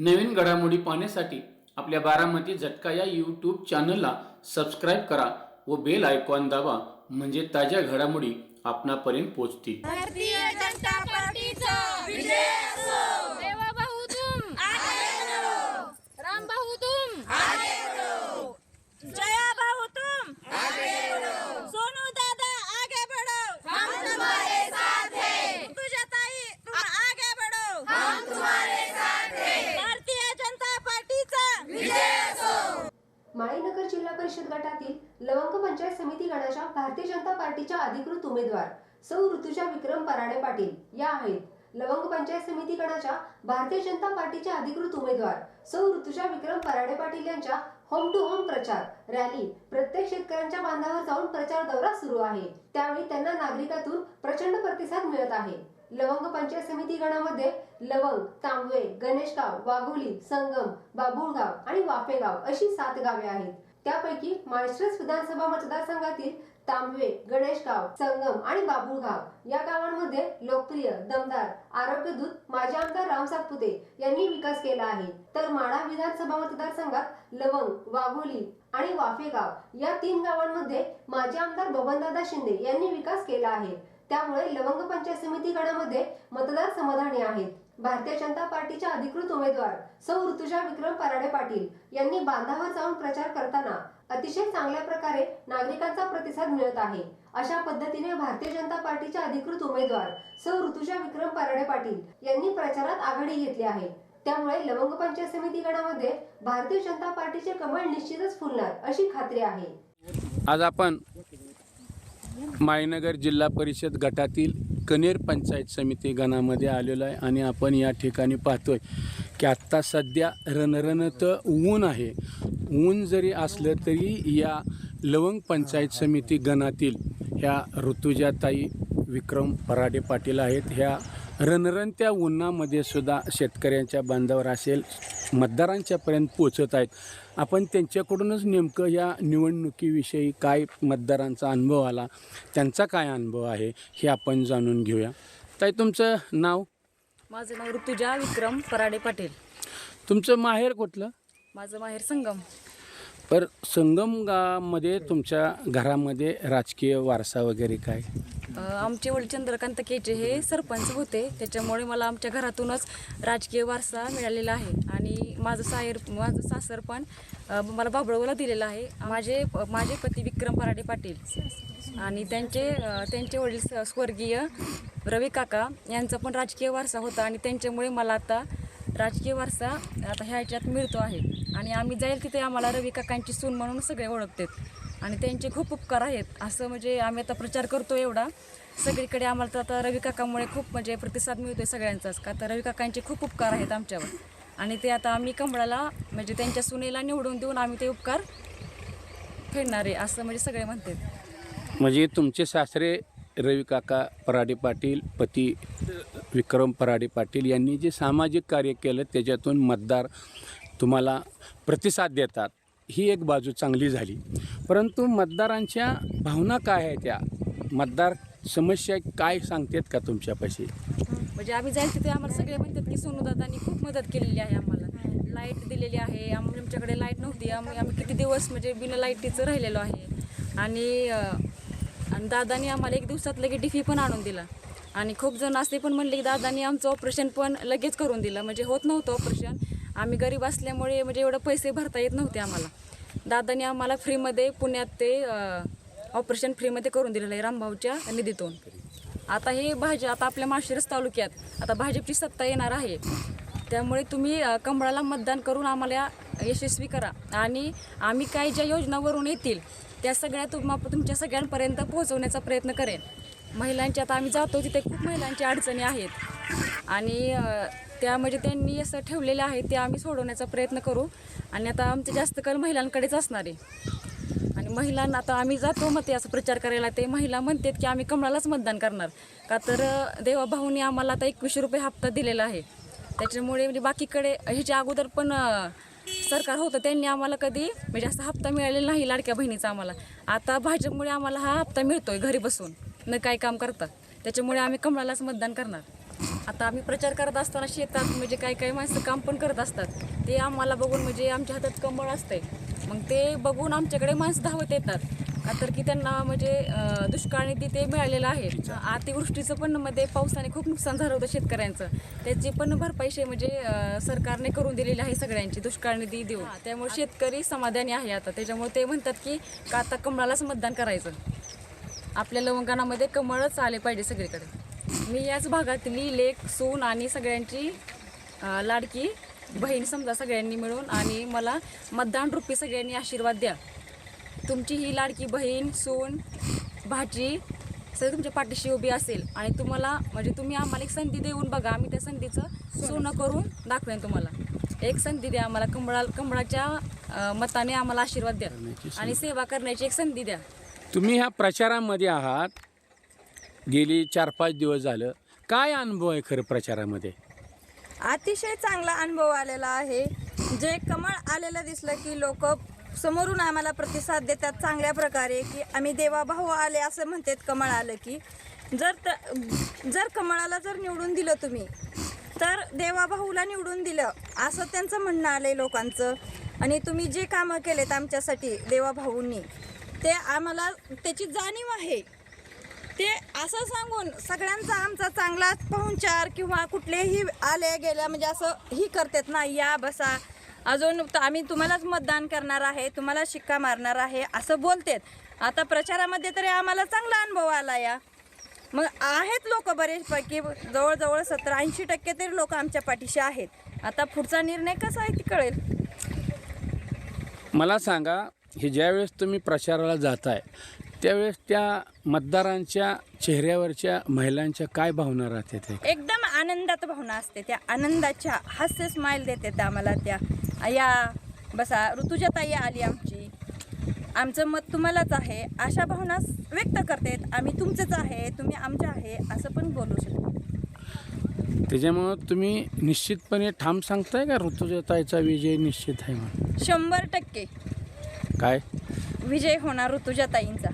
नवीन घडामोडी पाहण्यासाठी आपल्या बारामती झटका या यूट्यूब चॅनलला सबस्क्राईब करा व बेल आयकॉन दाबा म्हणजे ताज्या घडामोडी आपणापर्यंत पोहोचतील। भारतीय जनता पार्टीचा विजय असो। देवा भाऊ तुम आगे बढ़ो, राम भाऊ तुम आगे बढ़ो, जया भाऊ तुम आगे बढ़ो, सोनू दादा आगे बढ़ो, हम तुम्हारे साथ हैं, तुझा ताई तुम आगे बढ़ो, हम तुम्हारे साथ हैं, भारतीय जनता पार्टीचा विजय असो। माळीनगर जिल्हा परिषद गटातील लवंग पंचायत समिती गणाच्या भारतीय जनता पार्टीच्या अधिकृत उमेदवार सौ ऋतुजा विक्रम पराडे पाटील या आहेत। लवंग पंचायत समिती गणाच्या भारतीय जनता पार्टीच्या अधिकृत उमेदवार सौ ऋतुजा विक्रम पराडे पाटील यांच्या होम टू होम प्रचार रॅली प्रत्येक शेतकऱ्यांच्या बांधावर जाऊन प्रचार दौरा सुरू आहे। त्यावेळी त्यांना नागरिकातून प्रचंड प्रतिसाद मिळत आहे। लवंग पंचायत समिती गणामध्ये लवंग, तांबवे, गणेशगाव, वाघोली, संगम, बाबुळगाव आणि वाफेगाव अशी 7 गावे आहेत। त्यापैकी माळशिरस विधानसभा मतदारसंघातील तांबवे, गणेशगाव, संगम आणि बाबुळगाव या गावांमध्ये लोकप्रिय दमदार आरोग्यदूत माजी आमदार राम सातपुते यांनी विकास केला आहे। तर माढा विधानसभा मतदारसंघात लवंग, वाघोली आणि वाफेगाव या 3 गावांमध्ये माजी आमदार बबनदादा शिंदे यांनी विकास केला आहे। त्यामुळे लवंग पंचायत समिती गणामध्ये मतदार समाधानी आहेत। भारतीय जनता पार्टीच्या अधिकृत उमेदवार सौ ऋतुजा विक्रम पराडे पाटील यांनी बांधावर जाऊन प्रचार करताना अतिशय चांगल्या प्रकारे नागरिकांचा प्रतिसाद मिळत आहे। अशा पद्धतीने भारतीय जनता पार्टीच्या अधिकृत उमेदवार सौ ऋतुजा विक्रम पराडे पाटील यांनी प्रचारात आघाडी घेतली आहे। त्यामुळे लवंग पंचायत समिती गणामध्ये भारतीय जनता पार्टीचे कमळ निश्चितच फुलणार अशी खात्री आहे। आज आपण माळीनगर जिल्हा परिषद गटातील कनेर पंचायत समिती गणामध्ये आलेलो आहे आणि आपण या ठिकाणी पाहतोय की आत्ता सध्या रणरणत ऊन आहे। ऊन जरी असलं तरी या लवंग पंचायत समिती गणातील ह्या ऋतुजाताई विक्रम पराडे पाटील आहेत। ह्या रणरणत्या उन्हामध्ये सुद्धा शेतकऱ्यांच्या बांधावर असेल मतदारांच्यापर्यंत पोचत आहेत। आपण त्यांच्याकडूनच नेमकं या निवडणुकीविषयी काय मतदारांचा अनुभव आला, त्यांचा काय अनुभव आहे हे आपण जाणून घेऊया। ताई, तुमचं नाव? माझं नाव ऋतुजा विक्रम पराडे पाटील। तुमचं माहेर कुठलं? माझं माहेर संगम। पर संगम गावामध्ये तुमच्या घरामध्ये राजकीय वारसा वगैरे काय? आमचे वडील चंद्रकांत केचे हे सरपंच होते, त्याच्यामुळे मला आमच्या घरातूनच राजकीय वारसा मिळालेला आहे। आणि माझं सासर पण मला बाबळगावला दिलेलं आहे। माझे पती विक्रम पराडे पाटील आणि त्यांचे वडील स्वर्गीय रवी काका यांचा पण राजकीय वारसा होता आणि त्यांच्यामुळे मला आता राजकीय वारसा आता ह्याच्यात मिळतो आहे। आणि आम्ही जाईल तिथे आम्हाला रवी काकांची सून म्हणून सगळे ओळखतात आणि त्यांचे खूप उपकार आहेत। असं म्हणजे आम्ही आता प्रचार करतो एवढा सगळीकडे आम्हाला तर आता रवी काकामुळे खूप म्हणजे प्रतिसाद मिळतोय सगळ्यांचाच, का तर रवी काकांचे खूप उपकार आहेत आमच्यावर आणि ते आता आम्ही कमळाला म्हणजे त्यांच्या सुनेला निवडून देऊन आम्ही ते उपकार फेडणार आहे असं म्हणजे सगळे म्हणतात। म्हणजे तुमचे सासरे रवी काका पराडे पाटील, पती विक्रम पराडे पाटील यांनी जे सामाजिक कार्य केलं त्याच्यातून मतदार तुम्हाला प्रतिसाद देतात, ही एक बाजू चांगली झाली। परंतु मतदारांच्या भावना काय आहेत, त्या मतदार समस्या काय सांगतात का तुमच्यापाशी? म्हणजे आम्ही जाईल तिथे आम्हाला सगळे म्हणतात की सोनूदादांनी खूप मदत केलेली आहे, आम्हाला लाईट दिलेली आहे। आमच्याकडे लाईट नव्हती, आम्ही किती दिवस म्हणजे बिना लाईटीचं राहिलेलो आहे आणि दादानी आम्हाला 1 दिवसात लगेच डिफी पण आणून दिला आणि खूप जण असे पण म्हणले की दादानी आमचं ऑपरेशन पण लगेच करून दिलं, म्हणजे होत नव्हतं ऑपरेशन, आम्ही गरीब असल्यामुळे म्हणजे एवढं पैसे भरता येत नव्हते आम्हाला। दादानी आम्हाला फ्रीमध्ये पुण्यात ते ऑपरेशन फ्रीमध्ये करून दिलेलं आहे रामभाऊच्या निधीतून। आता आता आपल्या माळशिरस तालुक्यात आता भाजपची सत्ता येणार आहे, त्यामुळे तुम्ही कमळाला मतदान करून आम्हाला यशस्वी करा आणि आम्ही काय ज्या योजनावरून येतील त्या सगळ्या तुमच्या सगळ्यांपर्यंत पोहोचवण्याचा प्रयत्न करेन। महिलांच्या आता आम्ही जातो तिथे खूप महिलांच्या अडचणी आहेत आणि त्या म्हणजे त्यांनी असं ठेवलेलं आहे ते आम्ही सोडवण्याचा प्रयत्न करू आणि आता आमचं जास्त कल महिलांकडेच असणार आहे। आणि महिलांना आता आम्ही जातो मग ते असं प्रचार करायला, ते महिला म्हणतात की आम्ही कमळालाच मतदान करणार, का तर देवाभाऊनी आम्हाला आता 21 रुपये हप्ता दिलेला आहे। त्याच्यामुळे म्हणजे बाकीकडे ह्याच्या अगोदर पण सरकार होतं त्यांनी आम्हाला कधी म्हणजे असा हप्ता मिळालेला नाही लाडक्या बहिणीचा आम्हाला। आता भाजपमुळे आम्हाला हा हप्ता मिळतोय घरी बसून न काय काम करता, त्याच्यामुळे आम्ही कमळालाच मतदान करणार। आता आम्ही प्रचार करत असताना शेतात म्हणजे काही काही माणसं काम पण करत असतात, ते आम्हाला बघून म्हणजे आमच्या हातात कमळ असते, मग ते बघून आमच्याकडे माणसं धावत येतात का तर की त्यांना म्हणजे दुष्काळाने ते मिळालेलं आहे. अतिवृष्टीचं पण मध्ये पावसाने खूप नुकसान झालं होतं शेतकऱ्यांचं, त्याची पण भरपाई म्हणजे सरकारने करून दिलेली आहे सगळ्यांची दुष्काळनिधी देऊन. त्यामुळे शेतकरी समाधानी आहे आता. त्याच्यामुळे ते म्हणतात की का आता कमळालाच मतदान करायचं. आपल्या लवंगणामध्ये कमळच आले पाहिजे सगळीकडे. मी याच भागातली लेक सून आणि सगळ्यांची लाडकी बहीण समजा सगळ्यांनी मिळून आणि मला मतदान रूपी सगळ्यांनी आशीर्वाद द्या. तुमची ही लाडकी बहीण सून भाची सगळं तुमच्या पाठीशी उभी असेल आणि तुम्हाला म्हणजे तुम्ही आम्हाला एक संधी देऊन बघा, आम्ही त्या संधीचं सोनं करून दाखवेन तुम्हाला. एक संधी द्या आम्हाला, कमळाच्या मताने आम्हाला आशीर्वाद द्या आणि सेवा करण्याची एक संधी द्या. तुम्ही ह्या प्रचारामध्ये आहात, गेली 4-5 दिवस झालं, काय अनुभव आहे खरं प्रचारामध्ये? अतिशय चांगला अनुभव आलेला आहे. जे कमळ आलेलं दिसलं की लोक समोरून आम्हाला प्रतिसाद देतात चांगल्या प्रकारे की आम्ही देवाभाऊ आले असं म्हणतात. कमळ आलं की जर कमळाला जर निवडून दिलं तुम्ही तर देवाभाऊला निवडून दिलं असं त्यांचं म्हणणं आलंय लोकांचं. आणि तुम्ही जे कामं केलेत आमच्यासाठी देवाभाऊंनी ते आम्हाला त्याची जाणीव आहे. ते असं सांगून सगळ्यांचा आमचा चांगला पाहुणचार किंवा कुठलेही आले गेल्या म्हणजे असं ही करतात ना, या बसा अजून आम्ही तुम्हालाच मतदान करणार आहे, तुम्हाला शिक्का मारणार आहे असं बोलतात. आता प्रचारामध्ये तरी आम्हाला चांगला अनुभव आला या. मग आहेत लोक बरेचपैकी जवळजवळ 70-80% तरी लोक आमच्या पाठीशी आहेत. आता पुढचा निर्णय कसा आहे ते कळेल. मला सांगा, हे ज्यावेळेस तुम्ही प्रचाराला जाताय त्यावेळेस त्या मतदारांच्या चेहऱ्यावरच्या महिलांच्या काय भावना राहतात? एकदम आनंदात भावना असते. त्या आनंदाच्या हास्य स्माईल देतात आम्हाला. त्या या बसा ऋतुजाताई आली आमची, आमचं मत तुम्हालाच आहे अशा भावना व्यक्त करतात. आम्ही तुमचंच आहे, तुम्ही आमचे आहे असं पण बोलू शकतो. त्याच्यामुळं तुम्ही निश्चितपणे ठाम सांगताय का ऋतुजाताईचा विजय निश्चित आहे म्हणून? 100% काय विजय होणार ऋतुजाताईंचा.